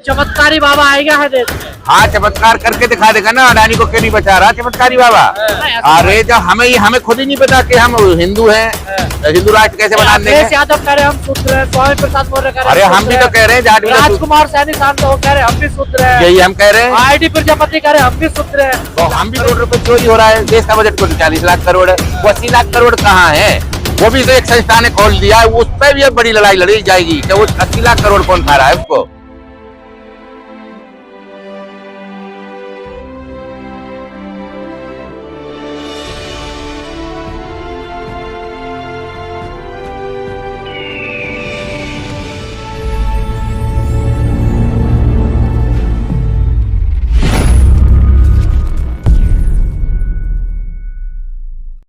चमत्कारी बाबा आएगा है देश में। हाँ, चमत्कार करके दिखा देगा ना। अडानी को क्यों नहीं बचा रहा चमत्कारी बाबा? अरे जब हमें खुद ही नहीं पता कि हम हिंदू हैं, हिंदू राष्ट्र कैसे बना देंगे? अखिलेश यादव कह रहे हम शुद्र हैं, स्वामी प्रसाद मौर्य कह रहे अरे हम भी तो कह रहे हैं, जाट राजकुमार सैनी साहब तो कह रहे हम भी शुद्र हैं, यही हम कह रहे हैं। आईडी प्रजापति कह रहे हम भी शुद्र हैं, तो हम भी करोड़ रुपए चोरी हो रहा है। देश का बजट को 40 लाख करोड़ है, वो 80 लाख करोड़ कहाँ है? वो भी तो एक संस्था ने खोल दिया है, उस पर भी एक बड़ी लड़ाई लड़ी जाएगी कि वो 80 लाख करोड़ कौन खा रहा है उसको।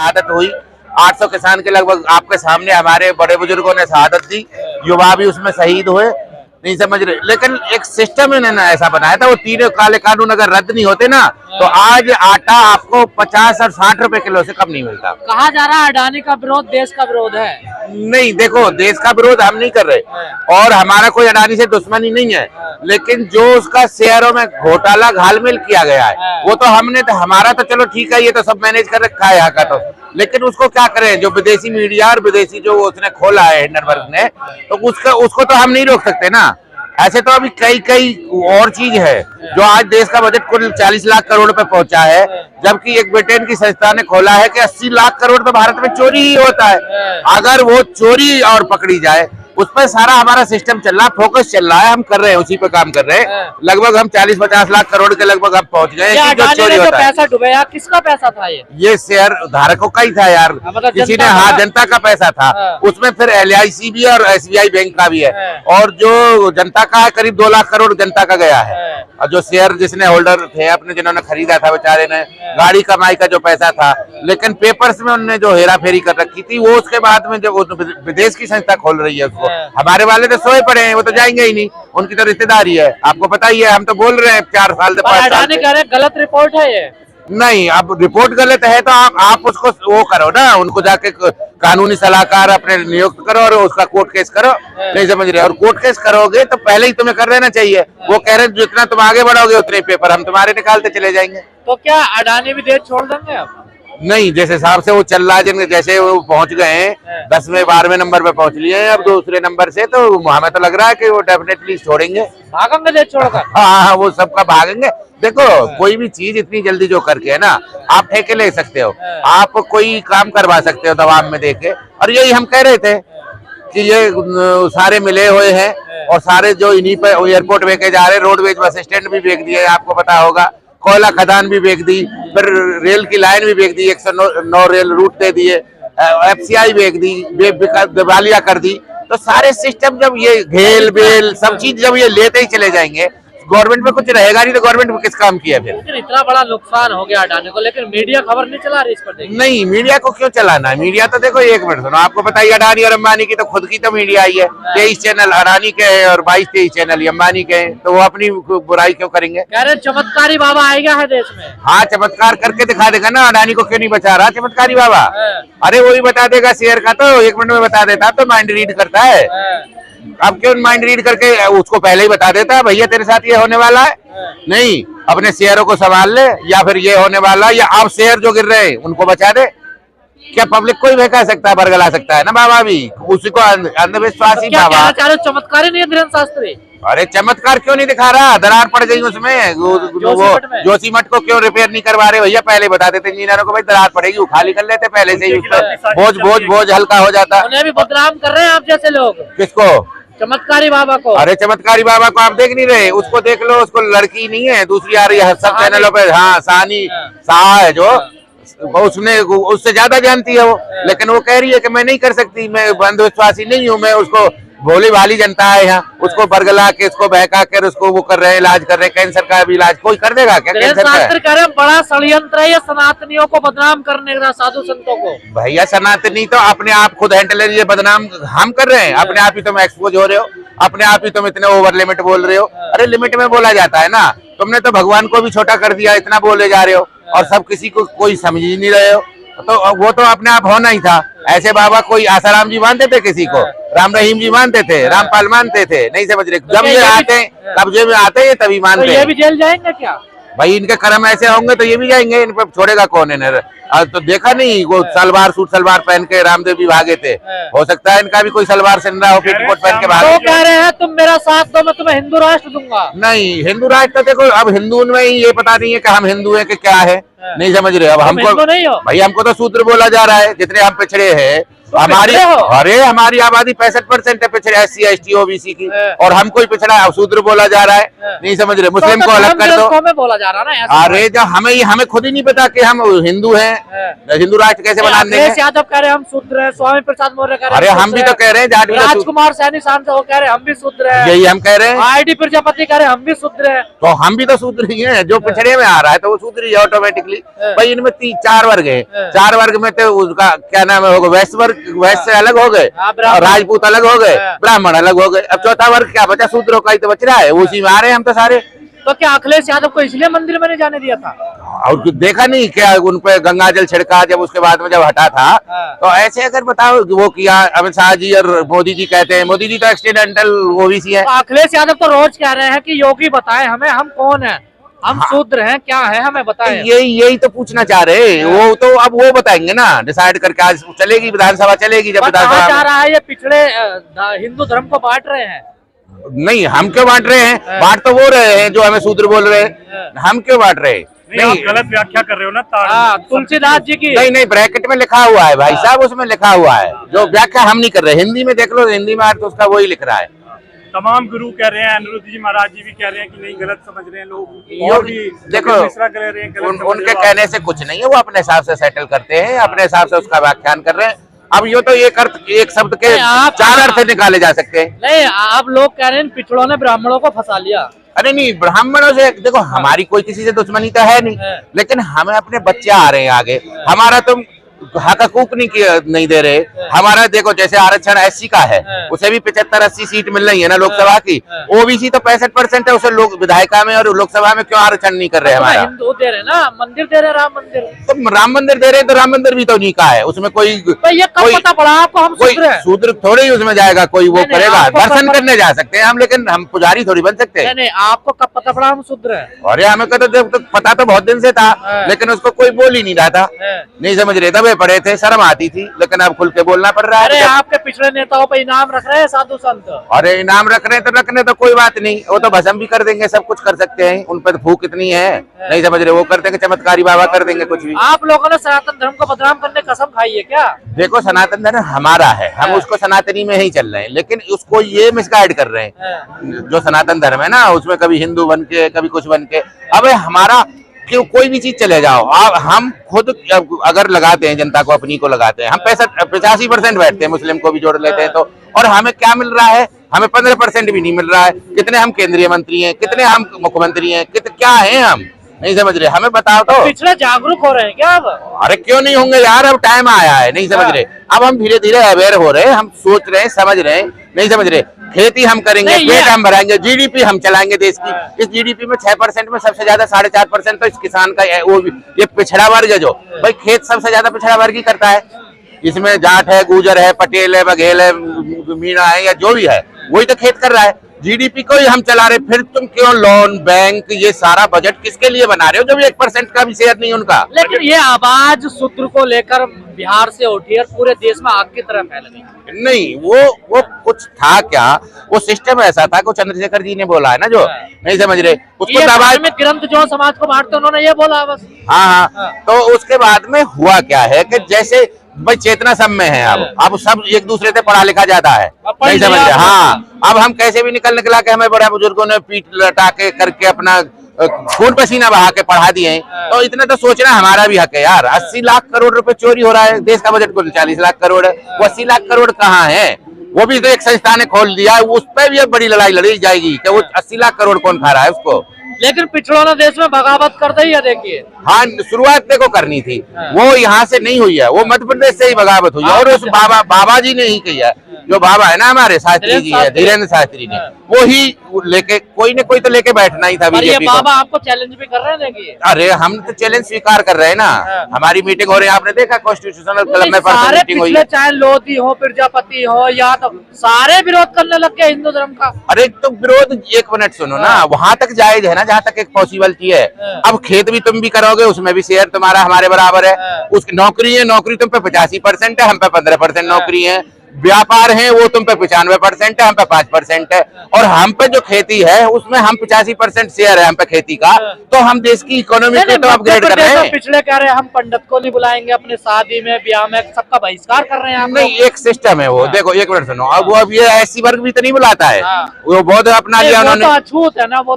शहादत हुई 800 किसान के लगभग आपके सामने, हमारे बड़े बुजुर्गों ने शहादत दी, युवा भी उसमें शहीद हुए। नहीं समझ रहे, लेकिन एक सिस्टम इन्होंने ऐसा बनाया था, वो तीनों काले कानून अगर रद्द नहीं होते ना तो आज आटा आपको 50 और 60 रुपए किलो से कम नहीं मिलता। कहा जा रहा है अडानी का विरोध देश का विरोध है। नहीं, देखो, देश का विरोध हम नहीं कर रहे और हमारा कोई अडानी से दुश्मनी नहीं है, लेकिन जो उसका शेयरों में घोटाला घालमेल किया गया है वो तो हमने तो, हमारा तो चलो ठीक है, ये तो सब मैनेज कर रखा है यहाँ का, तो लेकिन उसको क्या करें? जो विदेशी मीडिया और विदेशी जो उसने खोला है हिंडनबर्ग ने, तो उसको तो हम नहीं रोक सकते ना। ऐसे तो अभी कई और चीज है जो आज देश का बजट कुल 40 लाख करोड़ पे पहुंचा है, जबकि एक ब्रिटेन की संस्था ने खोला है कि 80 लाख करोड़ तो भारत में चोरी ही होता है। अगर वो चोरी और पकड़ी जाए, उस पर सारा हमारा सिस्टम चल रहा है, फोकस चल रहा है, हम कर रहे हैं, उसी पे काम कर रहे हैं। लगभग हम 40-50 लाख करोड़ के लगभग हम पहुंच गए। जो पैसा डुबाया किसका पैसा था? ये शेयर धारकों का ही था यार, मतलब किसी ने, हाँ, जनता का पैसा था। उसमें फिर LIC भी और SBI बैंक का भी है, और जो जनता का है करीब 2 लाख करोड़ जनता का गया है। और जो शेयर जिसने होल्डर थे अपने, जिन्होंने खरीदा था, बेचारे ने गाड़ी कमाई का जो पैसा था, लेकिन पेपर्स में उन्होंने जो हेरा फेरी कर रखी थी वो उसके बाद में जब विदेश की संस्था खोल रही है उसको, हमारे वाले तो सोए पड़े हैं, वो तो जाएंगे ही नहीं, उनकी तो रिश्तेदारी है, आपको पता ही है। हम तो बोल रहे हैं 4 साल से 5 साल से। गलत रिपोर्ट है ये। नहीं, अब रिपोर्ट गलत है तो आप उसको वो करो ना, उनको जाके कानूनी सलाहकार अपने नियुक्त करो और उसका कोर्ट केस करो। नहीं समझ रहे, और कोर्ट केस करोगे तो पहले ही तुम्हें कर लेना चाहिए। वो कह रहे जितना तुम आगे बढ़ोगे उतने पेपर हम तुम्हारे निकालते चले जाएंगे। तो क्या अडानी भी देश छोड़ देंगे अब? नहीं, जैसे हिसाब से वो चल रहा है, जैसे वो पहुंच गए हैं 10वें 12वें नंबर पे पहुंच लिए हैं, अब दूसरे नंबर से, तो हमें तो लग रहा है कि वो डेफिनेटली छोड़ेंगे, भागेंगे देश छोड़कर। हाँ, वो सबका भागेंगे। देखो, कोई भी चीज इतनी जल्दी जो करके है ना, आप ठेके ले सकते हो, आप कोई काम करवा सकते हो दबाव में देके, और यही हम कह रहे थे कि ये सारे मिले हुए हैं और सारे जो इन्हीं पे एयरपोर्ट बेचे जा रहे हैं, रोडवेज बस स्टैंड भी बेच दिए, आपको पता होगा, कोयला खदान भी बेच दी, फिर रेल की लाइन भी बेच दी, 109 रेल रूट दे दिए, FCI बेच दी, दिवालिया कर दी। तो सारे सिस्टम जब ये घेल बेल सब चीज जब ये लेते ही चले जाएंगे, गवर्नमेंट में कुछ रहेगा नहीं, तो गवर्नमेंट में किस काम की है फिर? लेकिन इतना बड़ा नुकसान हो गया अडानी को, लेकिन मीडिया खबर नहीं चला रही इस पर। नहीं, मीडिया को क्यों चलाना है? मीडिया तो देखो, एक मिनट सुनो, आपको पता है अडानी और अंबानी की तो खुद की तो मीडिया आई है, 23 चैनल अडानी के हैं और 22-23 चैनल अंबानी के हैं, तो वो अपनी बुराई क्यों करेंगे? कह रहे चमत्कारी बाबा आएगा है देश में। हाँ, चमत्कार करके दिखा देगा ना। अडानी को क्यों नहीं बचा रहा चमत्कारी बाबा? अरे वही बता देगा, शेयर का तो 1 मिनट में बता देता, तो माइंड रीड करता है। अब क्यों माइंड रीड करके उसको पहले ही बता देता है, भैया तेरे साथ ये होने वाला है, नहीं अपने शेयरों को संभाल ले, या फिर ये होने वाला, या अब शेयर जो गिर रहे हैं उनको बचा दे। क्या पब्लिक को ही बहका सकता है, बरगला सकता है ना बाबा भी, उसी को अंधविश्वासी बाबा। चमत्कारी नहीं है धीरेन्द्र शास्त्री? अरे चमत्कार क्यों नहीं दिखा रहा? दरार पड़ गई उसमें, जोशीमठ को क्यों रिपेयर नहीं करवा रहे भैया? पहले बता देते इंजीनियरों को, भाई दरार पड़ेगी, वो खाली कर लेते पहले से ही, बोझ हल्का हो जाता। उन्हें भी बदनाम कर रहे हैं आप जैसे लोग। किसको? चमत्कारी बाबा को। अरे चमत्कारी बाबा को आप देख नहीं रहे? उसको देख लो, उसको लड़की नहीं है, दूसरी आ रही है सब चैनलों पे, हाँ, सानी शाह है जो, उसने उससे ज्यादा जानती है वो, लेकिन वो कह रही है कि मैं नहीं कर सकती, मैं अंधविश्वासी नहीं हूँ, मैं उसको भोली भाली जनता है यहाँ, उसको बरगला के, उसको बहका कर उसको वो कर रहे हैं, इलाज कर रहे हैं, कैंसर का भी इलाज कोई कर देगा क्या? कैंसर का बड़ा षड्यंत्र है ये सनातनियों को बदनाम करने का, साधु संतों को। भैया सनातनी तो अपने आप खुद हैंडल, ये बदनाम हम कर रहे हैं, अपने आप ही तुम एक्सपोज हो रहे हो, अपने आप ही तुम इतने ओवर लिमिट बोल रहे हो। अरे लिमिट में बोला जाता है ना, तुमने तो भगवान को भी छोटा कर दिया, इतना बोले जा रहे हो, और सब किसी को कोई समझ ही नहीं रहे हो। तो वो तो अपने आप होना ही था। ऐसे बाबा कोई आसाराम जी मानते थे किसी को, राम रहीम जी मानते थे, रामपाल मानते थे, नहीं समझ रहे। जब ये आते कब्जे में आते हैं तभी मानते तो हैं। ये भी जेल जाएंगे क्या? भाई इनके कर्म ऐसे होंगे तो ये भी जाएंगे, इन पर छोड़ेगा कौन है? तो देखा नहीं वो सलवार सूट सलवार पहन के रामदेव भी भागे थे, हो सकता है इनका भी कोई सलवार सिल रहा हो, पेटीकोट पहन के तो भागे। कह रहे हैं तुम मेरा साथ दो, मैं तुम्हें हिंदू राष्ट्र दूंगा। नहीं, हिंदू राष्ट्र तो देखो अब हिंदू में ही ये पता नहीं है कि हम हिंदू हैं कि क्या है, नहीं समझ रहे। अब हमको हिंदू नहीं हो भाई, हमको तो शूद्र बोला जा रहा है, जितने हम पिछड़े हैं। हमारी पिछड़े हो? अरे हमारी आबादी 65% है पिछड़े, SC ST OBC की, और हमको ही पिछड़ा शूद्र बोला जा रहा है, नहीं समझ रहे। मुस्लिम को अलग कर दो, में बोला जा रहा है ना। अरे जब हमें खुद ही नहीं पता कि हम हिंदू हैं, हिंदू राष्ट्र कैसे बना देंगे? अखिलेश यादव कह रहे हैं हम शूद्र हैं, स्वामी प्रसाद मौर्य कह रहे हैं अरे हम भी तो कह रहे हैं, जाट भी तो राजकुमार सैनी सांसद वो कह रहे हैं हम भी शूद्र हैं, यही हम कह रहे हैं। ID प्रजापति कह रहे हैं हम भी शूद्र हैं। तो हम भी तो शूद्र ही हैं, जो पिछड़े में आ रहा है तो वो शूद्र ही है ऑटोमेटिकली। भाई इनमें 4 वर्ग हैं, 4 वर्ग में तो उसका क्या नाम है, वैश्य वर्ग, वैश्य से अलग हो गए, और राजपूत अलग हो गए, ब्राह्मण अलग हो गए। अब चौथा वर्ग क्या बचा? शूद्रों का ही तो बच रहा है, उसी में आ रहे हैं हम तो सारे। तो क्या अखिलेश यादव को इसलिए मंदिर में नहीं जाने दिया था? और कुछ देखा नहीं क्या उन पे गंगा जल छिड़का जब, उसके बाद में जब हटा था? तो ऐसे अगर बताओ वो किया अमित शाह जी और मोदी जी कहते हैं, मोदी जी तो एक्सीडेंटल OBC है। तो अखिलेश यादव तो रोज कह रहे हैं कि योगी बताएं हमें हम कौन है, हम शूद्र हैं, क्या है हमें बताएं। यही तो पूछना चाह रहे हैं वो, तो अब वो बताएंगे ना, डिसाइड करके। आज चलेगी विधानसभा, चलेगी जब विधानसभा जा रहा है ये पिछड़े हिंदू धर्म को बांट रहे हैं। नहीं, हम क्यों बांट रहे हैं? बांट तो वो रहे हैं जो हमें शूद्र बोल रहे हैं, हम क्यों बांट रहे हैं? नहीं, आप गलत व्याख्या कर रहे हो ना। तुलसीदास जी की नहीं, ब्रैकेट में लिखा हुआ है भाई साहब, उसमें लिखा हुआ है, जो व्याख्या हम नहीं कर रहे। हिंदी में देख लो, हिंदी में अर्थ उसका वही लिख रहा है। तमाम गुरु कह रहे हैं, अनिरुद्ध जी महाराज जी भी कह रहे हैं कि नहीं, गलत समझ रहे हैं लोग, और भी देखो मिश्रा कह रहे हैं गलत समझ उनके रहे हो कहने से कुछ नहीं है, वो अपने हिसाब से सेटल करते हैं, अपने हिसाब से उसका व्याख्यान कर रहे हैं। अब ये तो एक शब्द के 4 अर्थ निकाले जा सकते हैं। नहीं, आप लोग कह रहे हैं पिछड़ों ने ब्राह्मणों को फंसा लिया। अरे नहीं, ब्राह्मणों से देखो हमारी कोई किसी से दुश्मनी तो है नहीं, लेकिन हमें अपने बच्चे आ रहे हैं आगे, हमारा तुम हक हकूक नहीं दे रहे। हमारा देखो जैसे आरक्षण SC का है, उसे भी 75-80 सीट मिल रही है ना लोकसभा की। OBC तो 65% है, उसे लोग विधायिका में और लोकसभा में क्यों आरक्षण नहीं कर रहे? हमारा हिंदू दे रहे ना, मंदिर दे रहे, राम मंदिर। तो राम मंदिर दे रहे हैं, तो राम मंदिर भी तो उन्हीं का है, उसमें कोई ये कब पता पड़ा आपको हम शूद्र हैं? शूद्र थोड़े ही उसमें जाएगा, कोई वो करेगा। दर्शन करने जा सकते हैं हम, लेकिन हम पुजारी थोड़ी बन सकते हैं। नहीं, आपको कब पता पड़ा हम शूद्र हैं? अरे हमें तो पता तो बहुत दिन से था, लेकिन उसको कोई बोल ही नहीं रहा था, नहीं समझ रहे। दबे पड़े थे, शर्म आती थी, लेकिन अब खुल के बोलना पड़ रहा है। अरे आपके पिछड़े नेताओं पे इनाम रख रहे हैं साधु संत। अरे इनाम रख रहे हैं तो रखने तो कोई बात नहीं, वो तो भस्म भी कर देंगे, सब कुछ कर सकते हैं, उन पर भूख इतनी है, नहीं समझ रहे। वो कर देंगे, चमत्कारी बाबा कर देंगे कुछ भी। आप लोगों ने सनातन धर्म को बदनाम करने कसम खाई है क्या? देखो सनातन धर्म हमारा है, हम उसको सनातनी में ही चल रहे हैं, लेकिन उसको ये मिसगाइड कर रहे हैं। जो सनातन धर्म है ना, उसमें कभी हिंदू बन के, कभी कुछ बन के। अब हमारा क्यों कोई भी चीज चले जाओ, हम खुद अगर लगाते हैं, जनता को अपनी को लगाते हैं, हम 85% बैठते हैं, मुस्लिम को भी जोड़ लेते हैं, तो और हमें क्या मिल रहा है? हमें 15% भी नहीं मिल रहा है। कितने हम केंद्रीय मंत्री हैं, कितने हम मुख्यमंत्री हैं, क्या हैं हम? नहीं समझ रहे, हमें बताओ तो। पिछले जागरूक हो रहे हैं क्या अब? अरे क्यों नहीं होंगे यार, अब टाइम आया है, नहीं समझ रहे। अब हम धीरे धीरे अवेयर हो रहे हैं, हम सोच रहे हैं, समझ रहे हैं, नहीं समझ रहे। खेती हम करेंगे, पेट हम भराएंगे, GDP हम चलाएंगे देश की। इस GDP में 6% में सबसे ज्यादा 4.5% तो इस किसान का है, वो ये पिछड़ा वर्ग है जो भाई खेत सबसे ज्यादा पिछड़ा वर्ग ही करता है। इसमें जाट है, गुजर है, पटेल है, बघेल है, मीणा है, या जो भी है, वही तो खेत कर रहा है। GDP को ही हम चला रहे, फिर तुम क्यों लोन, बैंक, ये सारा बजट किसके लिए बना रहे हो जब 1% का भी शेयर नहीं उनका? लेकिन ये आवाज शूद्र को लेकर बिहार से उठी और पूरे देश में आग की तरह फैल गई। नहीं, वो कुछ था क्या, वो सिस्टम ऐसा था, कुछ चंद्रशेखर जी ने बोला है ना, जो नहीं समझ रहे उसको धार्मिक ग्रंथ जो समाज को बांटते उन्होंने ये बोला बस। हाँ, तो उसके बाद में हुआ क्या है कि जैसे भाई चेतना सब में है, अब सब एक दूसरे से पढ़ा लिखा जाता है, नहीं समझ रहे। हाँ, अब हम कैसे भी निकला के हमें बड़ा बुजुर्गों ने पीठ लटा के करके अपना खून पसीना बहा के पढ़ा दिए, तो इतना तो सोचना हमारा भी हक है यार। 80 लाख करोड़ रुपए चोरी हो रहा है, देश का बजट कुल 40 लाख करोड़ है, वो 80 लाख करोड़ कहाँ है? वो भी तो एक संस्था ने खोल दिया, उस पर भी अब बड़ी लड़ाई लड़ी जाएगी कि वो 80 लाख करोड़ कौन खा रहा है उसको। लेकिन पिछड़ों ने देश में बगावत कर दी है, देखिए। हाँ, शुरुआत देखो करनी थी, वो यहाँ से नहीं हुई है, वो मध्य प्रदेश से ही बगावत हुई है, और उस बाबा जी ने ही किया है। जो बाबा है ना हमारे शास्त्री जी है, धीरेन्द्र शास्त्री ने, वो ही लेके कोई न कोई तो लेके बैठना ही था पर ये बीजेपी को। बाबा आपको चैलेंज भी कर रहे हैं देखिए। अरे हम तो चैलेंज स्वीकार कर रहे हैं ना। हमारी मीटिंग हो रही है, आपने देखा कॉन्स्टिट्यूशनल क्लब में सारे मीटिंग हुई पिछले है। चाहे लोधी हो, प्रजापति हो, या तो सारे विरोध करने लग गए हिंदू धर्म का। अरे तो विरोध, एक मिनट सुनो ना, वहां तक जायज है ना जहां तक एक पॉसिबिलिटी है। अब खेत भी तुम भी करोगे, उसमें भी शेयर तुम्हारा हमारे बराबर है। उसकी नौकरी है, नौकरी तुम पे 85% है, हम पे 15% नौकरी है। व्यापार है वो तुम पे 95% है, हम पे 5% है। और हम पे जो खेती है उसमें हम 85% शेयर है हम पे खेती का। तो हम देश की इकोनॉमी को तो अपग्रेड कर रहे हैं। पिछले कह रहे हैं हम पंडित को नहीं बुलाएंगे अपने शादी में, ब्याह में, सबका बहिष्कार कर रहे हैं आप नहीं, एक सिस्टम है वो। देखो एक मिनट सुनो, अब ये ऐसी वर्ग भी तो नहीं बुलाता है, वो बहुत अपना लिया उन्होंने। वो तो अछूत है ना, वो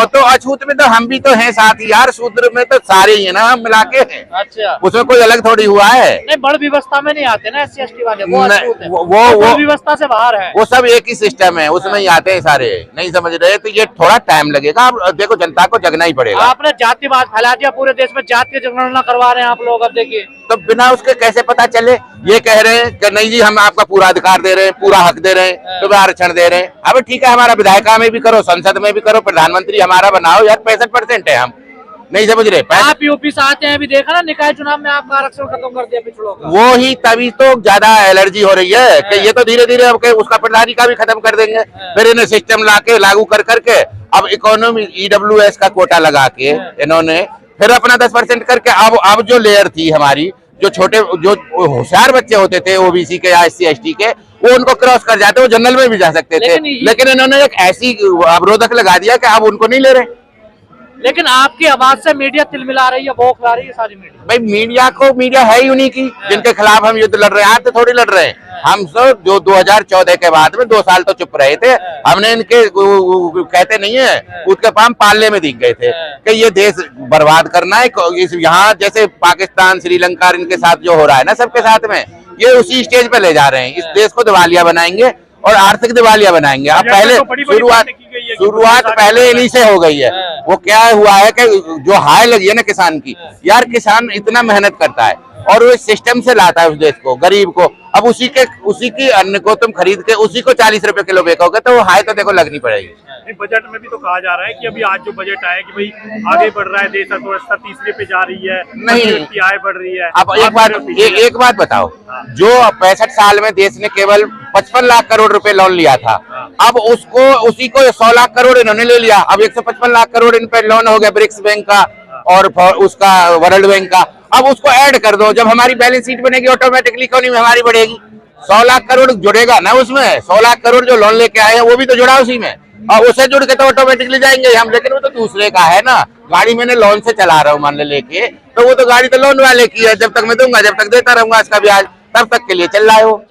तो अछूत में तो हम भी तो हैं साथ ही यार, शूद्र में तो सारे ही है ना, हम मिला के हैं। अच्छा, उसमें कोई अलग थोड़ी हुआ है। नहीं, बड़ व्यवस्था में नहीं आते ना SC ST वाले, वो अछूत है, वो व्यवस्था से बाहर है। वो सब एक ही सिस्टम है, उसमें ही आते हैं सारे। नहीं समझ रहे तो ये थोड़ा टाइम लगेगा। अब देखो जनता को जगना ही पड़ेगा। आपने जातिवाद फैला दिया पूरे देश में, जाति की जनगणना करवा रहे हैं आप लोग। अब देखिए तो बिना उसके कैसे पता चले? ये कह रहे हैं कि नहीं जी हम आपका पूरा अधिकार दे रहे हैं, पूरा हक दे रहे हैं, तो आरक्षण दे रहे हैं। अब ठीक है, हमारा विधायिका में भी करो, संसद में भी करो, प्रधानमंत्री हमारा बनाओ यार। 65% है, हम नहीं समझ रहे। आप यूपी से आते हैं, अभी देखा ना निकाय चुनाव में आपका आरक्षण खत्म कर दिया पिछड़ों का। वो ही तभी तो ज्यादा एलर्जी हो रही है कि ये तो धीरे धीरे अब उसका प्रधानी का भी खत्म कर देंगे। फिर इन्हें सिस्टम लाके लागू कर करके अब इकोनॉमी EWS का कोटा लगा के इन्होंने फिर अपना 10% करके अब जो लेयर थी हमारी, जो छोटे जो होशियार बच्चे होते थे OBC के या SC ST के, वो उनको क्रॉस कर जाते, वो जनरल में भी जा सकते थे। लेकिन इन्होंने एक ऐसी अवरोधक लगा दिया कि अब उनको नहीं ले रहे। लेकिन आपकी आवाज से मीडिया तिलमिला रही है, बौखला रही है सारी मीडिया। भाई मीडिया है ही उन्हीं की जिनके खिलाफ हम युद्ध लड़ रहे हैं। आप तो थोड़ी लड़ रहे हैं। हम सब जो 2014 के बाद में 2 साल तो चुप रहे थे। हमने इनके कहते नहीं है उसके पाम पालने में दिख गए थे कि ये देश बर्बाद करना है। यहाँ जैसे पाकिस्तान, श्रीलंका, इनके साथ जो हो रहा है ना सबके साथ में, ये उसी स्टेज पे ले जा रहे हैं। इस देश को दिवालिया बनाएंगे और आर्थिक दिवालिया बनाएंगे। अब पहले शुरुआत पहले इन्हीं से हो गई है। वो क्या हुआ है कि जो हाय लगी है ना किसान की, यार किसान इतना मेहनत करता है और वो सिस्टम से लाता है उस देश को, गरीब को। अब उसी की अन्न को तुम खरीद के उसी को 40 रुपए किलो बेचोगे तो वो हाय तो देखो लगनी पड़ेगी। बजट में भी तो कहा जा रहा है कि अभी आज जो बजट आया कि भाई आगे बढ़ रहा है देश, अर्थव्यवस्था तीसरे पे जा रही है, नहीं की आय बढ़ रही है। अब एक बात बताओ, जो 65 साल में देश ने केवल 55 लाख करोड़ रुपए लोन लिया था, अब उसी को 100 लाख करोड़ इन्होंने ले लिया। अब 155 लाख करोड़ इन पे लोन हो गया ब्रिक्स बैंक का और उसका वर्ल्ड बैंक का। अब उसको ऐड कर दो, जब हमारी बैलेंस शीट बनेगी ऑटोमेटिकली इकोनॉमी में हमारी बढ़ेगी। 100 लाख करोड़ जुड़ेगा ना उसमें। 100 लाख करोड़ जो लोन लेके आए हैं वो भी तो जुड़ा उसी में, और उसे जुड़ के तो ऑटोमेटिकली जाएंगे हम। लेकिन वो तो दूसरे का है ना। गाड़ी मैंने लोन से चला रहा हूँ मान लेके, तो वो तो गाड़ी तो लोन वाले की है। जब तक मैं दूंगा, जब तक देता रहूंगा इसका ब्याज, तब तक के लिए चल रहा है वो।